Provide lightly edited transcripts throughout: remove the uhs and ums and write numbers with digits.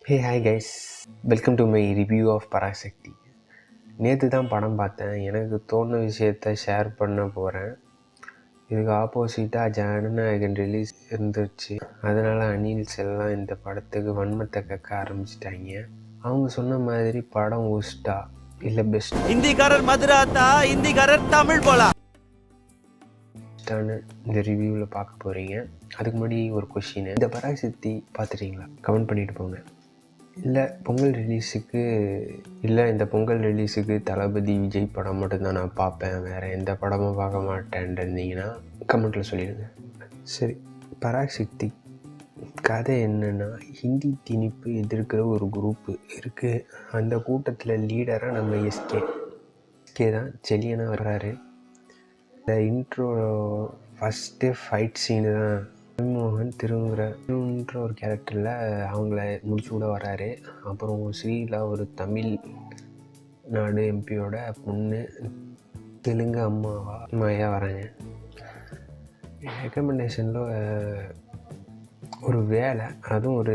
Hey hi guys, welcome to my review of Parasakthi. நேற்று தான் படம் பார்த்தேன். எனக்கு தோணுன விஷயத்த ஷேர் பண்ண போகிறேன். இதுக்கு ஆப்போசிட்டாக ஜனநாயகன் ரிலீஸ் இருந்துச்சு. அதனால் அனில்ஸ் எல்லாம் இந்த படத்துக்கு வன்மத்தை கக்க ஆரம்பிச்சிட்டாங்க. அவங்க சொன்ன மாதிரி படம் ஒஸ்டா இல்லை பெஸ்ட் ஹிந்திக்காரர் மதுராத்தா, ஹிந்திக்காரர் தமிழ் போலா இந்த ரிவ்யூவில் பார்க்க போகிறீங்க. அதுக்கு முன்னாடி ஒரு கொஷின், இந்த பராசக்தி பார்த்துட்டீங்களா? கமெண்ட் பண்ணிட்டு போங்க. இல்லை இந்த பொங்கல் ரிலீஸுக்கு தளபதி விஜய் படம் மட்டும்தான் நான் பார்ப்பேன், வேறு எந்த படமும் பார்க்க மாட்டேன் இருந்தீங்கன்னா கமெண்ட்டில் சொல்லிடுங்க. சரி, பராசக்தி கதை என்னென்னா, ஹிந்தி திணிப்பு எதிர்க்கிற ஒரு குரூப்பு இருக்குது. அந்த கூட்டத்தில் லீடராக நம்ம எஸ்கே தான் செலியனாக வர்றாரு. இந்த இன்ட்ரோ ஃபஸ்ட்டு ஃபைட் சீனு தான். மோகன் திருன்ற ஒரு கேரக்டரில் அவங்கள முடிச்சு விட வர்றாரு. அப்புறம் ஸ்ரீலா ஒரு தமிழ் நாடு எம்பியோட பொண்ணு, தெலுங்கு அம்மாயா வராங்க. ரெக்கமெண்டேஷனில் ஒரு வேலை, அதுவும் ஒரு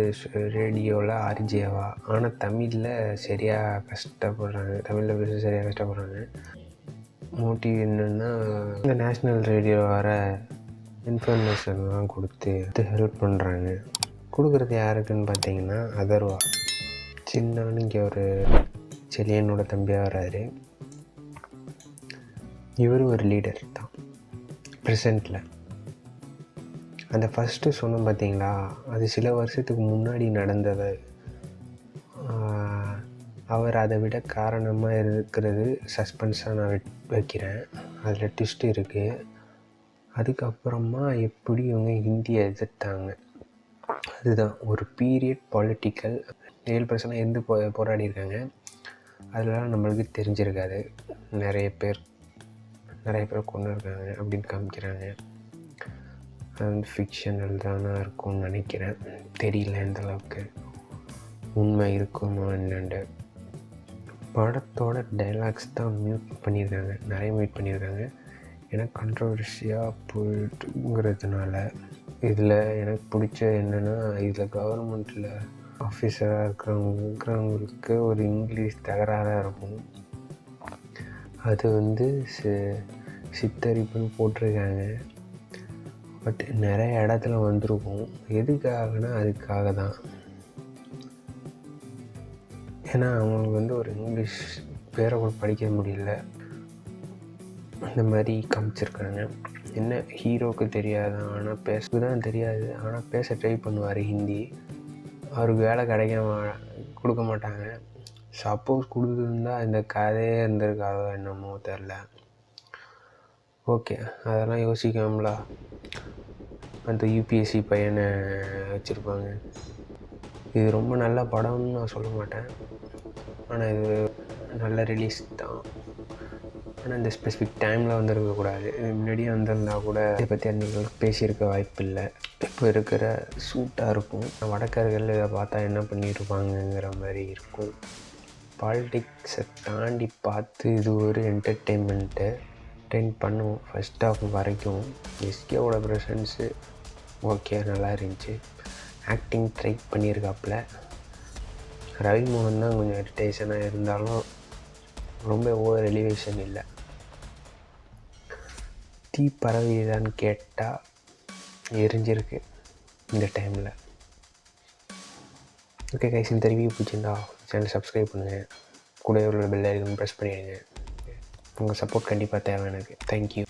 ரேடியோவில் ஆர்ஜேவா, ஆனால் தமிழில் சரியாக கஷ்டப்படுறாங்க. தமிழில் பேச சரியாக கஷ்டப்படுறாங்க. மோட்டிவ் என்னென்னா, இந்த நேஷ்னல் ரேடியோ வர இன்ஃபர்மேஷன்லாம் கொடுத்து ஹெல்ப் பண்ணுறாங்க. கொடுக்குறது யாருக்குன்னு பார்த்தீங்கன்னா அதர்வா. சின்னான்னு இங்கே ஒரு செலியனோட தம்பியாக வர்றாரு. இவர் ஒரு லீடர் தான் ப்ரெசண்ட்டில். அந்த ஃபஸ்ட்டு சொன்னோம் பார்த்தீங்களா, அது சில வருஷத்துக்கு முன்னாடி நடந்தது. அவர் அதை விட காரணமாக இருக்கிறது சஸ்பென்ஸாக நான் வைக்கிறேன். அதில் ட்விஸ்ட் இருக்குது. அதுக்கப்புறமா எப்படி இவங்க ஹிந்தியை எதிர்த்தாங்க, அதுதான் ஒரு பீரியட் பொலிட்டிக்கல் 7% இருந்து போராடியிருக்காங்க. அதெல்லாம் நம்மளுக்கு தெரிஞ்சிருக்காது. நிறைய பேர் கொண்டு இருக்காங்க அப்படின்னு காமிக்கிறாங்க. அது ஃபிக்ஷனல் தானே இருக்கும்னு நினைக்கிறேன். தெரியல எந்தளவுக்கு உண்மை இருக்குமோ என்னண்டு. படத்தோட டைலாக்ஸ் தான் நிறைய மியூட் பண்ணியிருக்காங்க. எனக்கு கண்ட்ரோவர்சியாக போயிட்டுங்கிறதுனால. இதில் எனக்கு பிடிச்ச என்னென்னா, இதில் கவர்மெண்ட்டில் ஆஃபீஸராக இருக்கிறவங்களுக்கு ஒரு இங்கிலீஷ் தகராறாக இருக்கும். அது சித்தரிப்புன்னு போட்டிருக்காங்க. பட் நிறைய இடத்துல வந்திருக்கும். எதுக்காகனா அதுக்காக தான். ஏன்னா அவங்களுக்கு ஒரு இங்கிலீஷ் பேரை கூட படிக்க முடியல. அந்த மாதிரி காமிச்சிருக்காங்க. என்ன, ஹீரோவுக்கு தெரியாது, ஆனால் பேசதான் தெரியாது, ஆனால் பேச ட்ரை பண்ணுவார் ஹிந்தி. அவருக்கு வேலை கொடுக்க மாட்டாங்க. சப்போஸ் கொடுத்துருந்தா இந்த கதையே இருந்திருக்காதோ என்னமோ தெரில. ஓகே, அதெல்லாம் யோசிக்காமலா அந்த யூபிஎஸ்சி பையனை வச்சுருப்பாங்க. இது ரொம்ப நல்ல படம்னு நான் சொல்ல மாட்டேன், ஆனால் இது நல்ல ரிலீஸ் தான். ஆனால் இந்த ஸ்பெசிஃபிக் டைமில் வந்துருக்கக்கூடாது. முன்னாடியே வந்திருந்தால் கூட இதை பற்றி அன்றைக்கி பேசியிருக்க வாய்ப்பு இல்லை. இப்போ இருக்கிற சூட்டாக இருக்கும். வடக்கர்கள் இதை பார்த்தா என்ன பண்ணியிருப்பாங்கங்கிற மாதிரி இருக்கும். பாலிட்டிக்ஸை தாண்டி பார்த்து இது ஒரு என்டர்டெயின்மெண்ட்டு பண்ணுவோம். ஃபஸ்ட் ஆஃப் வரைக்கும் எஸ்கேவோட ப்ரெசன்ஸு ஓகே, நல்லா இருந்துச்சு. Acting try பண்ணியிருக்காப்புல. ரவி மோகன் தான் கொஞ்சம் இரிட்டேஷனாக இருந்தாலும் ரொம்ப ஓவர் எலிவேஷன் இல்லை. தீ பரவிதான்னு கேட்டால் எரிஞ்சிருக்கு இந்த டைமில். ஓகே கைஸ், இந்த ரிவ்யூ பிடிச்சிருந்தா சேனல் சப்ஸ்கிரைப் பண்ணுங்கள். கூட உள்ள பெல் ஐகான் ப்ரெஸ் பண்ணிடுங்க. உங்கள் சப்போர்ட் கண்டிப்பாக தேவை எனக்கு. தேங்க்யூ.